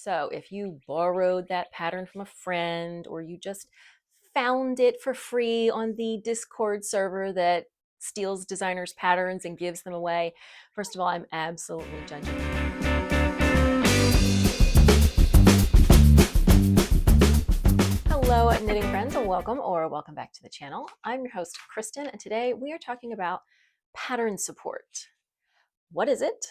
So if you borrowed that pattern from a friend or you just found it for free on the Discord server that steals designers' patterns and gives them away, first of all, I'm absolutely judging you. Hello, knitting friends, and welcome back to the channel. I'm your host, Kristen, and today we are talking about pattern support. What is it?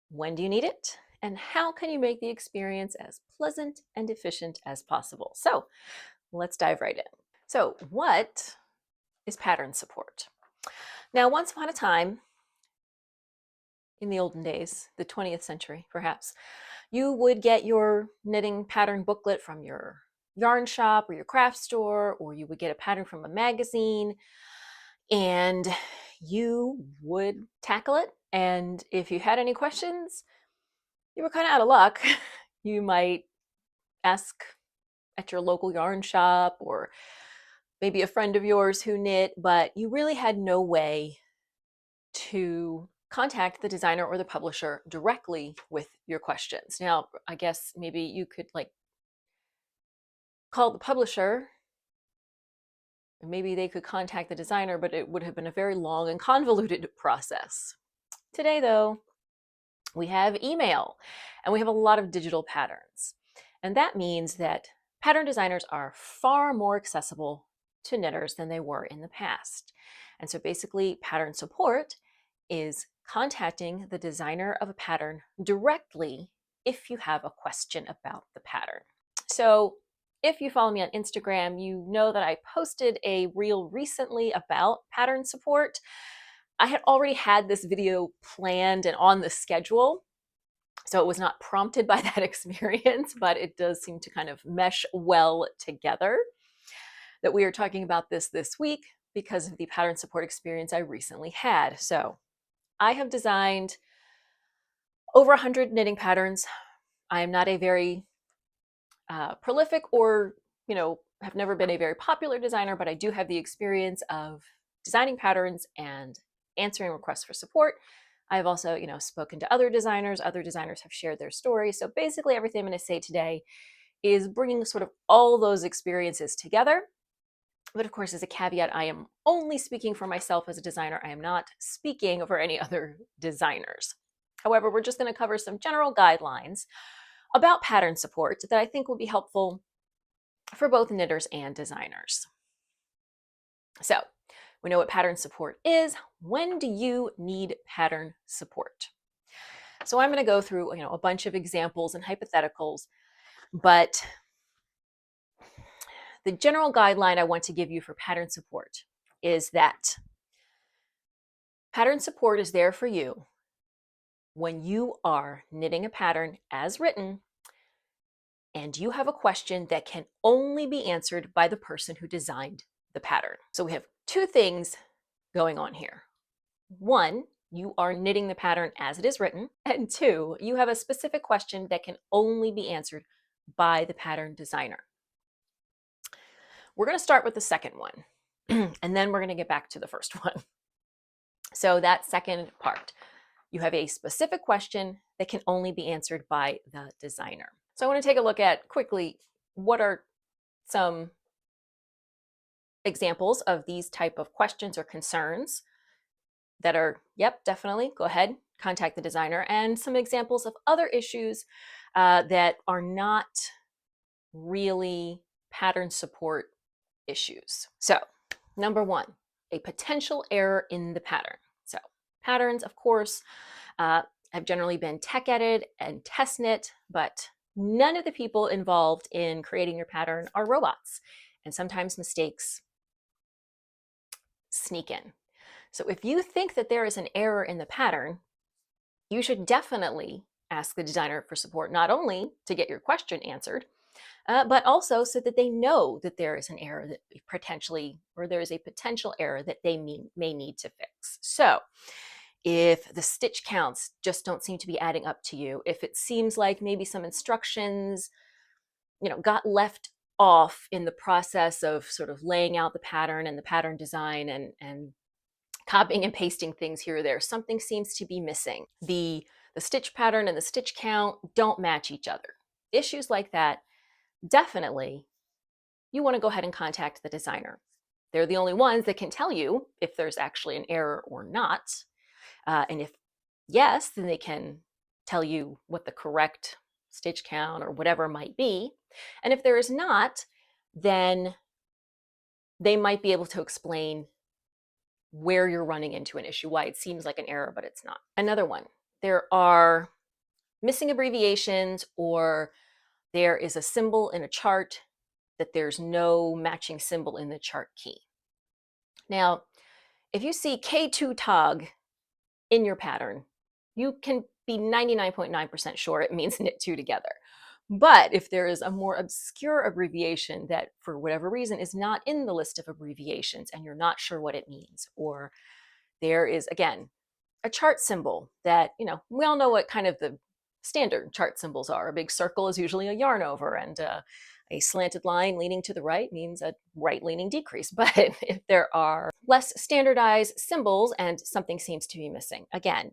When do you need it? And how can you make the experience as pleasant and efficient as possible? So let's dive right in. So what is pattern support? Now, once upon a time, in the olden days, the 20th century perhaps, you would get your knitting pattern booklet from your yarn shop or your craft store, or you would get a pattern from a magazine, and you would tackle it. And if you had any questions, you were kind of out of luck. You might ask at your local yarn shop or maybe a friend of yours who knit, but you really had no way to contact the designer or the publisher directly with your questions. Now, I guess maybe you could call the publisher, and maybe they could contact the designer, but it would have been a very long and convoluted process. Today, though, we have email and we have a lot of digital patterns. And that means that pattern designers are far more accessible to knitters than they were in the past. And so basically, pattern support is contacting the designer of a pattern directly if you have a question about the pattern. So if you follow me on Instagram, you know that I posted a reel recently about pattern support. I had already had this video planned and on the schedule, so it was not prompted by that experience, but it does seem to kind of mesh well together that we are talking about this week because of the pattern support experience I recently had. So I have designed over 100 knitting patterns. I am not a very prolific or, have never been a very popular designer, but I do have the experience of designing patterns and answering requests for support. I've also, spoken to other designers. Other designers have shared their stories. So basically everything I'm going to say today is bringing sort of all those experiences together. But of course, as a caveat, I am only speaking for myself as a designer. I am not speaking for any other designers. However, we're just going to cover some general guidelines about pattern support that I think will be helpful for both knitters and designers. So we know what pattern support is. When do you need pattern support? So I'm going to go through, a bunch of examples and hypotheticals, but the general guideline I want to give you for pattern support is that pattern support is there for you when you are knitting a pattern as written and you have a question that can only be answered by the person who designed the pattern. So we have two things going on here. One, you are knitting the pattern as it is written. And two, you have a specific question that can only be answered by the pattern designer. We're going to start with the second one, and then we're going to get back to the first one. So that second part, you have a specific question that can only be answered by the designer. So I want to take a look at quickly what are some examples of these type of questions or concerns that are, yep, definitely, go ahead, contact the designer, and some examples of other issues that are not really pattern support issues. So number one, a potential error in the pattern. So patterns, of course, have generally been tech edited and test knit, but none of the people involved in creating your pattern are robots, and sometimes mistakes sneak in. So if you think that there is an error in the pattern, you should definitely ask the designer for support, not only to get your question answered, but also so that they know that there is an error that potentially, or there is a potential error that they may need to fix. So if the stitch counts just don't seem to be adding up to you, if it seems like maybe some instructions, got left off in the process of sort of laying out the pattern and the pattern design and copying and pasting things here or there, something seems to be missing. The stitch pattern and the stitch count don't match each other. issues like that, definitely you want to go ahead and contact the designer. They're the only ones that can tell you if there's actually an error or not. And if yes, then they can tell you what the correct stitch count or whatever might be. And if there is not, then they might be able to explain where you're running into an issue, why it seems like an error, but it's not. Another one, there are missing abbreviations, or there is a symbol in a chart that there's no matching symbol in the chart key. Now, if you see K2 tog in your pattern, you can be 99.9% sure it means knit two together. But if there is a more obscure abbreviation that for whatever reason is not in the list of abbreviations and you're not sure what it means, or there is, again, a chart symbol that, we all know what kind of the standard chart symbols are. A big circle is usually a yarn over, and a slanted line leaning to the right means a right-leaning decrease. But if there are less standardized symbols and something seems to be missing, again,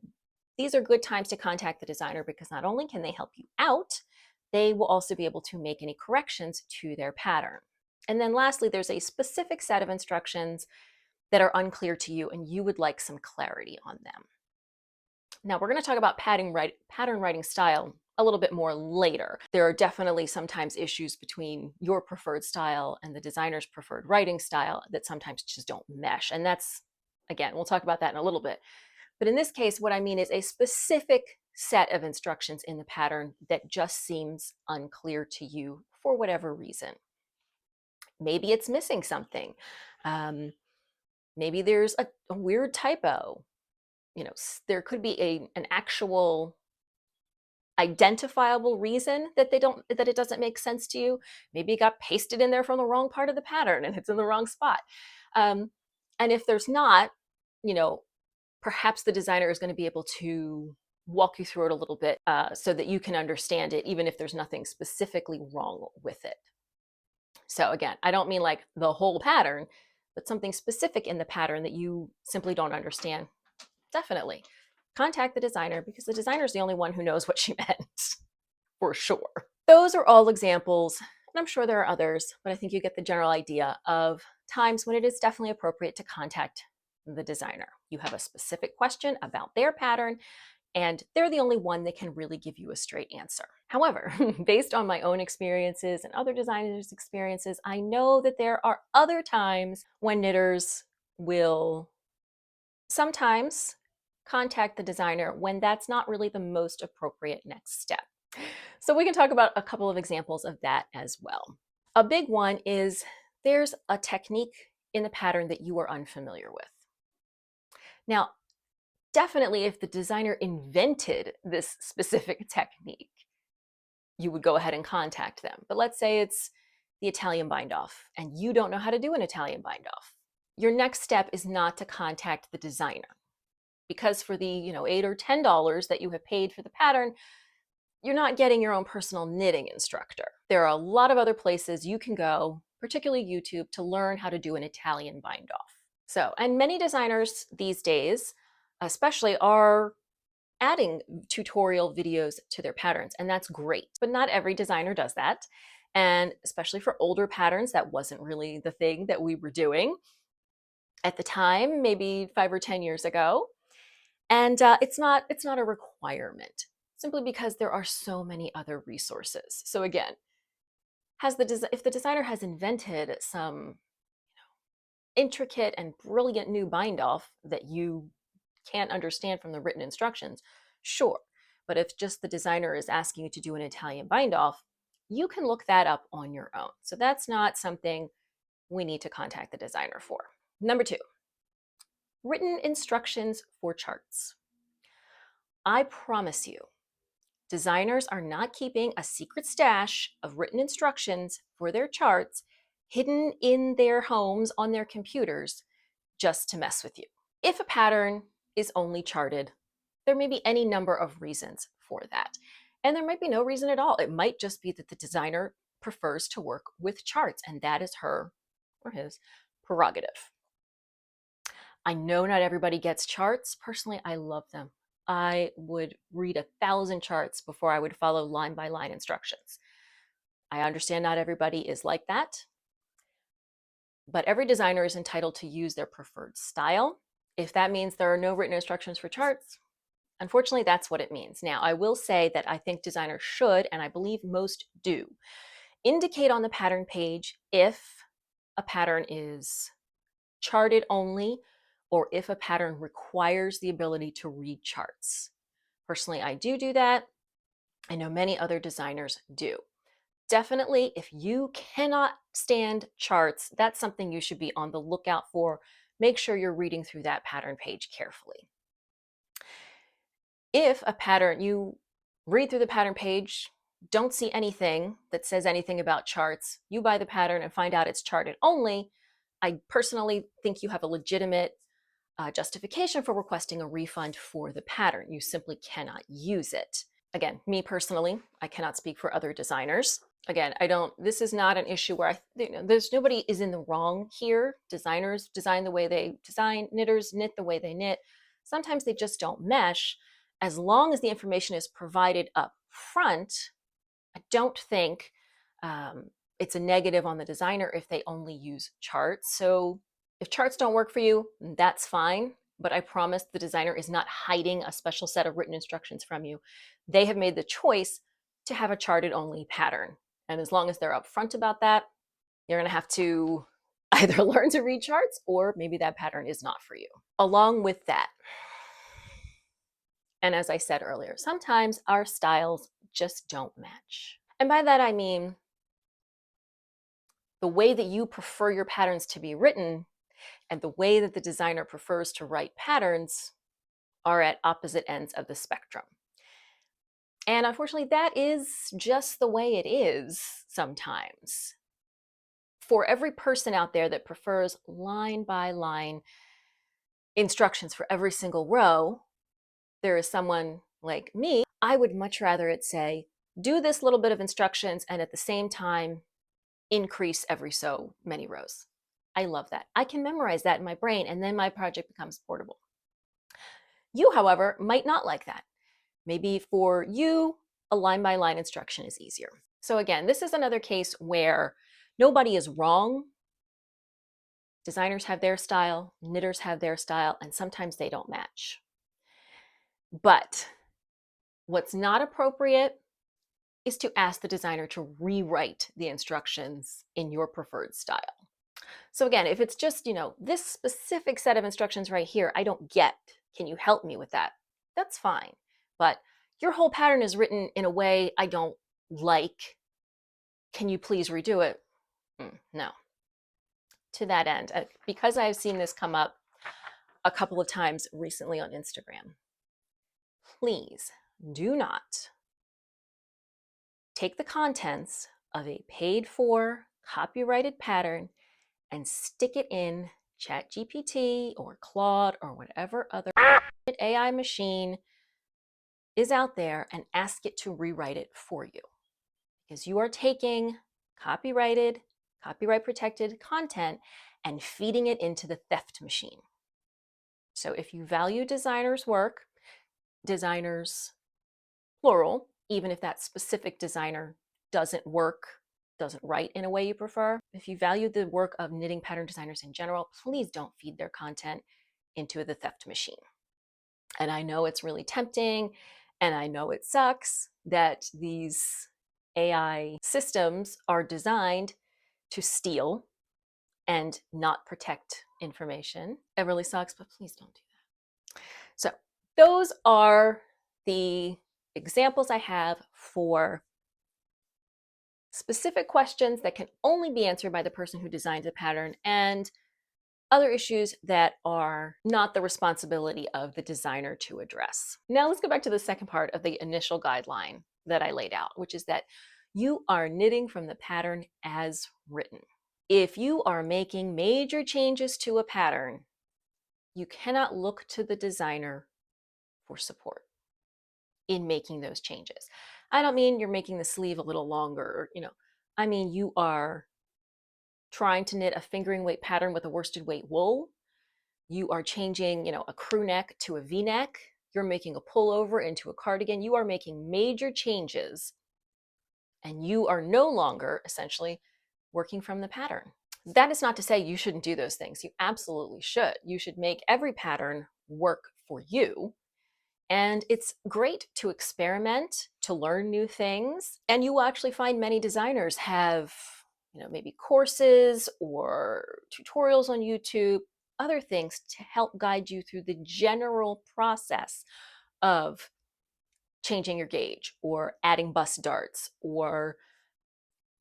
these are good times to contact the designer, because not only can they help you out, they will also be able to make any corrections to their pattern. And then lastly, there's a specific set of instructions that are unclear to you and you would like some clarity on them. Now, we're going to talk about pattern writing style a little bit more later. There are definitely sometimes issues between your preferred style and the designer's preferred writing style that sometimes just don't mesh. And that's, again, we'll talk about that in a little bit. But in this case, what I mean is a specific set of instructions in the pattern that just seems unclear to you for whatever reason. Maybe it's missing something. Maybe there's a weird typo. There could be an actual identifiable reason that it doesn't make sense to you. Maybe it got pasted in there from the wrong part of the pattern and it's in the wrong spot. And if there's not, perhaps the designer is going to be able to walk you through it a little bit so that you can understand it, even if there's nothing specifically wrong with it. So again, I don't mean like the whole pattern, but something specific in the pattern that you simply don't understand. Definitely contact the designer, because the designer is the only one who knows what she meant, for sure. Those are all examples, and I'm sure there are others, but I think you get the general idea of times when it is definitely appropriate to contact the designer. You have a specific question about their pattern, and they're the only one that can really give you a straight answer. However, based on my own experiences and other designers' experiences, I know that there are other times when knitters will sometimes contact the designer when that's not really the most appropriate next step. So we can talk about a couple of examples of that as well. A big one is there's a technique in the pattern that you are unfamiliar with. Now, definitely if the designer invented this specific technique, you would go ahead and contact them. But let's say it's the Italian bind off and you don't know how to do an Italian bind off. Your next step is not to contact the designer, because for the $8 or $10 that you have paid for the pattern, you're not getting your own personal knitting instructor. There are a lot of other places you can go, particularly YouTube, to learn how to do an Italian bind off. So, and many designers these days, especially, are adding tutorial videos to their patterns, and that's great. But not every designer does that. And especially for older patterns, that wasn't really the thing that we were doing at the time, maybe 5 or 10 years ago. And it's not a requirement, simply because there are so many other resources. So again, if the designer has invented some intricate and brilliant new bind off that you can't understand from the written instructions, sure. But if just the designer is asking you to do an Italian bind off, you can look that up on your own. So that's not something we need to contact the designer for. Number 2, written instructions for charts. I promise you, designers are not keeping a secret stash of written instructions for their charts hidden in their homes on their computers just to mess with you. If a pattern is only charted, there may be any number of reasons for that. And there might be no reason at all. It might just be that the designer prefers to work with charts, and that is her or his prerogative. I know not everybody gets charts. Personally, I love them. I would read 1,000 charts before I would follow line by line instructions. I understand not everybody is like that, but every designer is entitled to use their preferred style. If that means there are no written instructions for charts, unfortunately, that's what it means. Now, I will say that I think designers should, and I believe most do, indicate on the pattern page if a pattern is charted only or if a pattern requires the ability to read charts. Personally, I do that. I know many other designers do. Definitely, if you cannot stand charts, that's something you should be on the lookout for. Make sure you're reading through that pattern page carefully. If a pattern, you read through the pattern page, don't see anything that says anything about charts, you buy the pattern and find out it's charted only, I personally think you have a legitimate justification for requesting a refund for the pattern. You simply cannot use it. Again, me personally, I cannot speak for other designers. Again, this is not an issue where there's nobody is in the wrong here. Designers design the way they design, knitters knit the way they knit. Sometimes they just don't mesh. As long as the information is provided up front, I don't think it's a negative on the designer if they only use charts. So if charts don't work for you, that's fine. But I promise the designer is not hiding a special set of written instructions from you. They have made the choice to have a charted only pattern. And as long as they're upfront about that, you're going to have to either learn to read charts or maybe that pattern is not for you. Along with that, and as I said earlier, sometimes our styles just don't match. And by that, I mean the way that you prefer your patterns to be written and the way that the designer prefers to write patterns are at opposite ends of the spectrum. And unfortunately, that is just the way it is sometimes. For every person out there that prefers line by line instructions for every single row, there is someone like me. I would much rather it say, do this little bit of instructions and at the same time, increase every so many rows. I love that. I can memorize that in my brain and then my project becomes portable. You, however, might not like that. Maybe for you, a line by line instruction is easier. So again, this is another case where nobody is wrong. Designers have their style, knitters have their style, and sometimes they don't match. But what's not appropriate is to ask the designer to rewrite the instructions in your preferred style. So again, if it's just, this specific set of instructions right here, I don't get, can you help me with that? That's fine. But your whole pattern is written in a way I don't like. Can you please redo it? No. To that end, because I've seen this come up a couple of times recently on Instagram, please do not take the contents of a paid for copyrighted pattern and stick it in ChatGPT or Claude or whatever other AI machine is out there and ask it to rewrite it for you. Because you are taking copyright protected content and feeding it into the theft machine. So if you value designers' work, designers, plural, even if that specific designer doesn't write in a way you prefer. If you value the work of knitting pattern designers in general, please don't feed their content into the theft machine. And I know it's really tempting, and I know it sucks that these AI systems are designed to steal and not protect information. It really sucks, but please don't do that. So those are the examples I have for specific questions that can only be answered by the person who designs a pattern and other issues that are not the responsibility of the designer to address. Now let's go back to the second part of the initial guideline that I laid out, which is that you are knitting from the pattern as written. If you are making major changes to a pattern, you cannot look to the designer for support in making those changes. I don't mean you're making the sleeve a little longer, or, I mean you are trying to knit a fingering weight pattern with a worsted weight wool. You are changing, a crew neck to a V-neck. You're making a pullover into a cardigan. You are making major changes and you are no longer essentially working from the pattern. That is not to say you shouldn't do those things. You absolutely should. You should make every pattern work for you. And it's great to experiment, to learn new things. And you will actually find many designers have, maybe courses or tutorials on YouTube, other things to help guide you through the general process of changing your gauge or adding bust darts or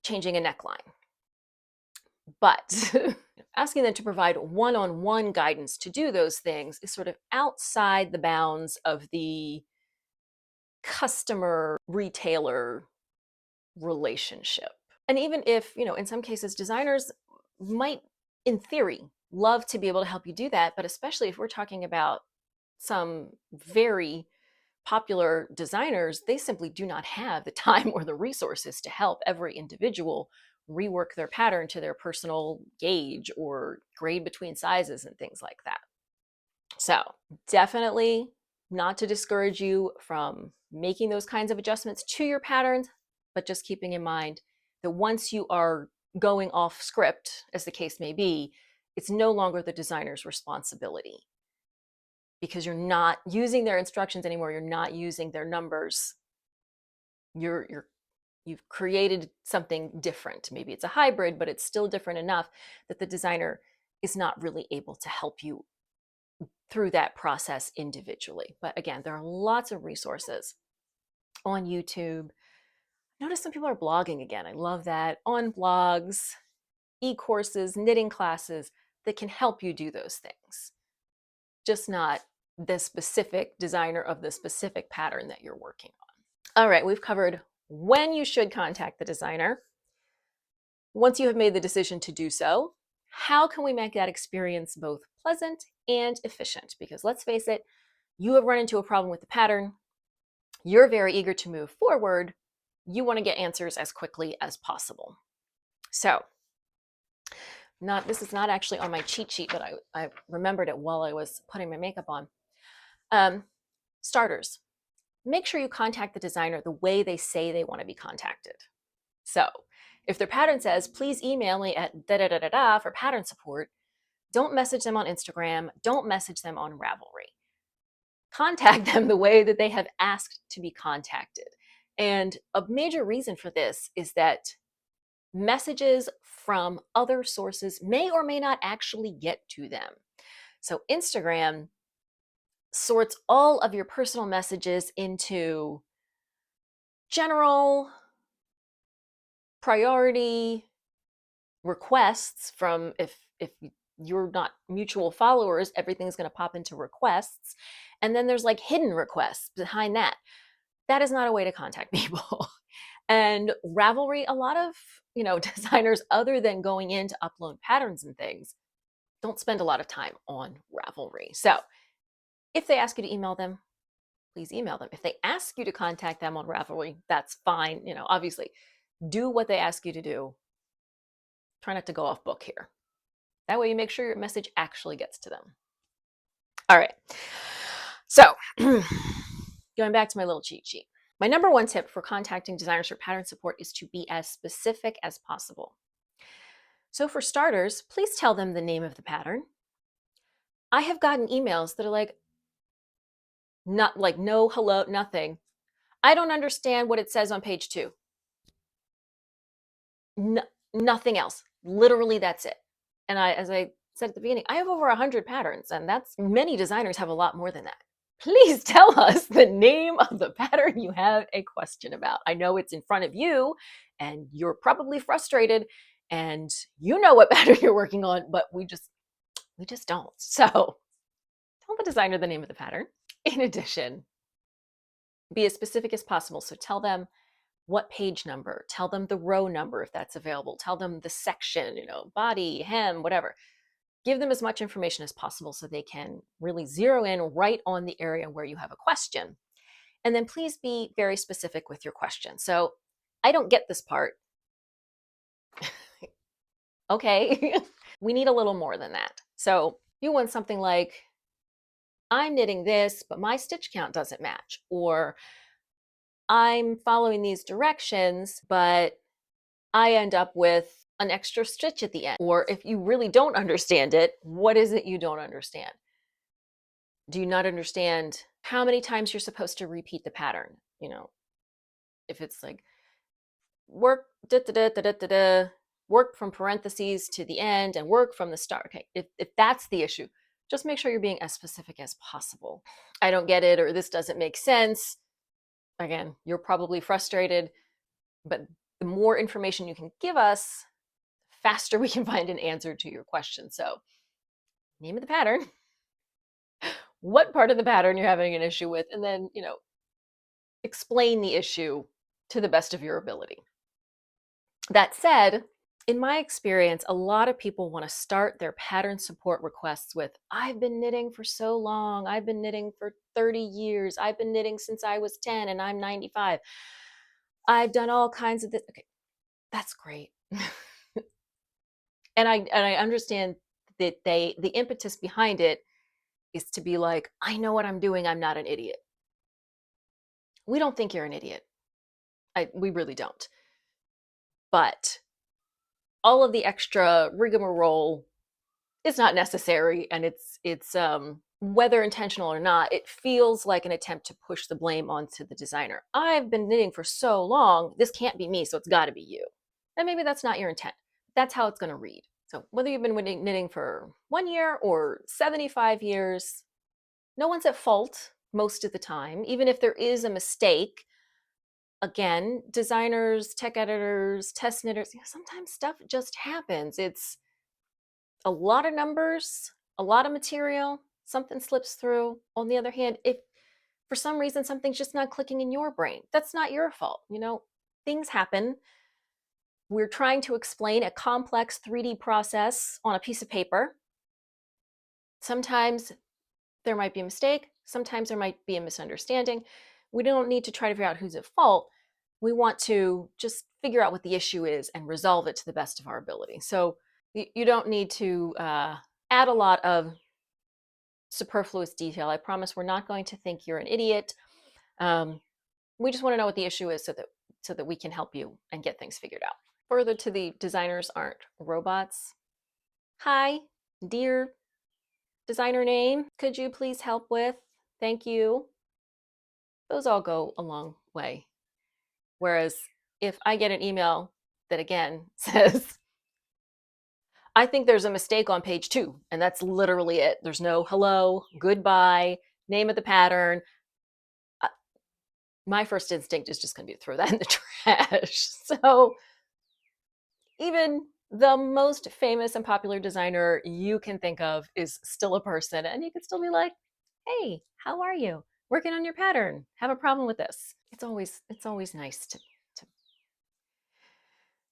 changing a neckline. But asking them to provide one-on-one guidance to do those things is sort of outside the bounds of the customer retailer relationship. And even if, in some cases, designers might, in theory, love to be able to help you do that, but especially if we're talking about some very popular designers, they simply do not have the time or the resources to help every individual rework their pattern to their personal gauge or grade between sizes and things like that. So definitely not to discourage you from making those kinds of adjustments to your patterns, but just keeping in mind that once you are going off script, as the case may be, it's no longer the designer's responsibility because you're not using their instructions anymore. You're not using their numbers. You've created something different. Maybe it's a hybrid, but it's still different enough that the designer is not really able to help you through that process individually. But again, there are lots of resources on YouTube. Notice some people are blogging again. I love that. On blogs, e-courses, knitting classes that can help you do those things. Just not the specific designer of the specific pattern that you're working on. All right, we've covered when you should contact the designer. Once you have made the decision to do so, how can we make that experience both pleasant and efficient? Because let's face it, you have run into a problem with the pattern. You're very eager to move forward. You want to get answers as quickly as possible. So, this is not actually on my cheat sheet, but I remembered it while I was putting my makeup on. Starters, make sure you contact the designer the way they say they want to be contacted. So, if their pattern says, please email me at da-da-da-da-da for pattern support, don't message them on Instagram. Don't message them on Ravelry. Contact them the way that they have asked to be contacted. And a major reason for this is that messages from other sources may or may not actually get to them. So Instagram sorts all of your personal messages into general, priority, requests from if you're not mutual followers, everything's going to pop into requests. And then there's like hidden requests behind that. That is not a way to contact people. And Ravelry, a lot of, designers, other than going in to upload patterns and things, don't spend a lot of time on Ravelry. So if they ask you to email them, please email them. If they ask you to contact them on Ravelry, that's fine. Obviously, do what they ask you to do. Try not to go off book here. That way you make sure your message actually gets to them. All right. So going back to my little cheat sheet. My number one tip for contacting designers for pattern support is to be as specific as possible. So for starters, please tell them the name of the pattern. I have gotten emails that are like, not like no, hello, nothing. I don't understand what it says on page 2. Nothing else. Literally, that's it. And as I said at the beginning, I have over 100 patterns, and many designers have a lot more than that. Please tell us the name of the pattern you have a question about. I know it's in front of you, and you're probably frustrated, and you know what pattern you're working on, but we just don't. So tell the designer the name of the pattern. In addition, be as specific as possible. So tell them what page number, tell them the row number if that's available, tell them the section, body, hem, whatever. Give them as much information as possible so they can really zero in right on the area where you have a question. And then please be very specific with your question. So I don't get this part. Okay, we need a little more than that. So you want something like, I'm knitting this, but my stitch count doesn't match. Or I'm following these directions, but I end up with an extra stitch at the end. Or if you really don't understand it, what is it you don't understand? Do you not understand how many times you're supposed to repeat the pattern? If it's like work da da da da da da da, work from parentheses to the end and work from the start. Okay, if that's the issue, just make sure you're being as specific as possible. I don't get it, or this doesn't make sense. Again, you're probably frustrated, but the more information you can give us, faster we can find an answer to your question. So, name of the pattern, what part of the pattern you're having an issue with, and then, explain the issue to the best of your ability. That said, in my experience, a lot of people want to start their pattern support requests with, I've been knitting for so long. I've been knitting for 30 years. I've been knitting since I was 10 and I'm 95. I've done all kinds of this. Okay, that's great. And I understand that the impetus behind it is to be like, I know what I'm doing. I'm not an idiot. We don't think you're an idiot. We really don't. But all of the extra rigmarole is not necessary, and it's whether intentional or not, it feels like an attempt to push the blame onto the designer. I've been knitting for so long, this can't be me, so it's got to be you. And maybe that's not your intent. That's how it's going to read. So whether you've been knitting for 1 year or 75 years, no one's at fault most of the time. Even if there is a mistake, again, designers, tech editors, test knitters, sometimes stuff just happens. It's a lot of numbers, a lot of material, something slips through. On the other hand, if for some reason something's just not clicking in your brain, that's not your fault. Things happen. We're trying to explain a complex 3D process on a piece of paper. Sometimes there might be a mistake. Sometimes there might be a misunderstanding. We don't need to try to figure out who's at fault. We want to just figure out what the issue is and resolve it to the best of our ability. So you don't need to add a lot of superfluous detail. I promise we're not going to think you're an idiot. We just want to know what the issue is so that we can help you and get things figured out. Further to the designers aren't robots. Hi, dear designer name, could you please help with? Thank you. Those all go a long way. Whereas if I get an email that again says, I think there's a mistake on page 2, and that's literally it. There's no hello, goodbye, name of the pattern. My first instinct is just going to be to throw that in the trash. So even the most famous and popular designer you can think of is still a person, and you could still be like, hey, how are you? Working on your pattern. Have a problem with this. It's always nice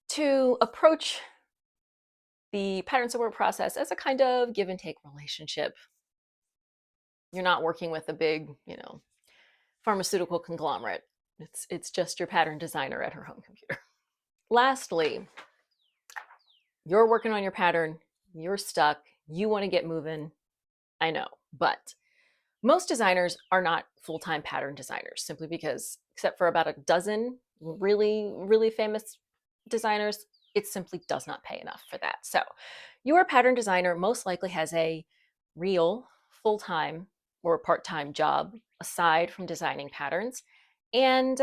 to approach the pattern support process as a kind of give and take relationship. You're not working with a big, pharmaceutical conglomerate. It's just your pattern designer at her home computer. Lastly, you're working on your pattern, you're stuck, you want to get moving. I know, but most designers are not full-time pattern designers simply because, except for about a dozen really, really famous designers, it simply does not pay enough for that. So your pattern designer most likely has a real full-time or part-time job aside from designing patterns. And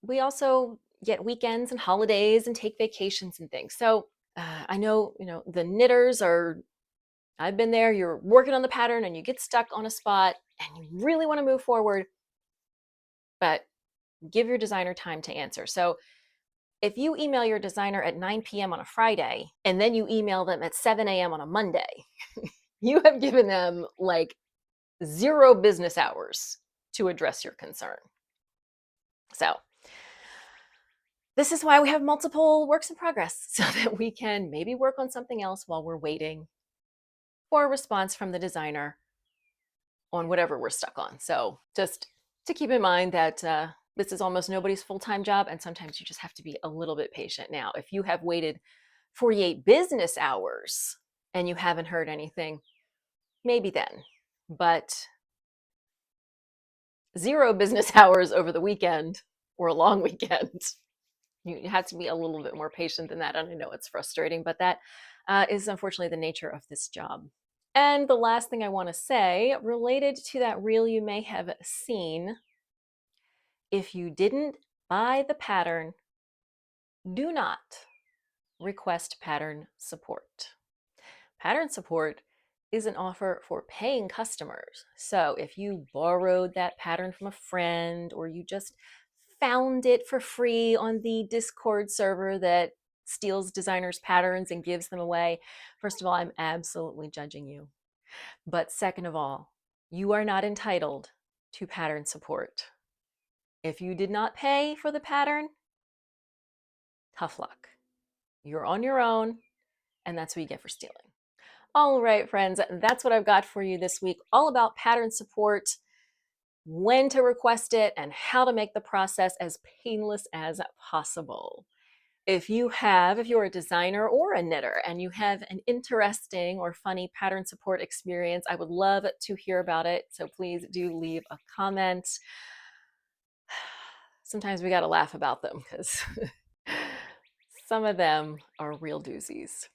we also get weekends and holidays and take vacations and things. So I know, the knitters are, I've been there, you're working on the pattern and you get stuck on a spot and you really want to move forward, but give your designer time to answer. So if you email your designer at 9 p.m. on a Friday and then you email them at 7 a.m. on a Monday, you have given them like 0 business hours to address your concern. So this is why we have multiple works in progress, so that we can maybe work on something else while we're waiting for a response from the designer on whatever we're stuck on. So just to keep in mind that this is almost nobody's full-time job, and sometimes you just have to be a little bit patient. Now, if you have waited 48 business hours and you haven't heard anything, maybe then. But 0 business hours over the weekend, or a long weekend. You have to be a little bit more patient than that. And I know it's frustrating, but that is unfortunately the nature of this job. And the last thing I want to say, related to that reel you may have seen, if you didn't buy the pattern, do not request pattern support. Pattern support is an offer for paying customers. So if you borrowed that pattern from a friend, or you just found it for free on the Discord server that steals designers' patterns and gives them away, first of all, I'm absolutely judging you. But second of all, you are not entitled to pattern support. If you did not pay for the pattern, tough luck. You're on your own, and that's what you get for stealing. All right, friends, that's what I've got for you this week, all about pattern support, when to request it, and how to make the process as painless as possible. If you're a designer or a knitter and you have an interesting or funny pattern support experience, I would love to hear about it. So please do leave a comment. Sometimes we got to laugh about them because some of them are real doozies.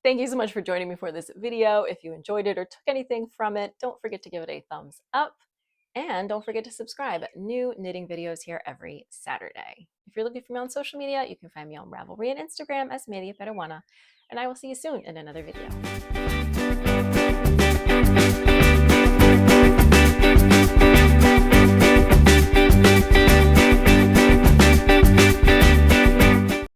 Thank you so much for joining me for this video. If you enjoyed it or took anything from it, don't forget to give it a thumbs up. And don't forget to subscribe. New knitting videos here every Saturday. If you're looking for me on social media, you can find me on Ravelry and Instagram as Media Peruana. And I will see you soon in another video.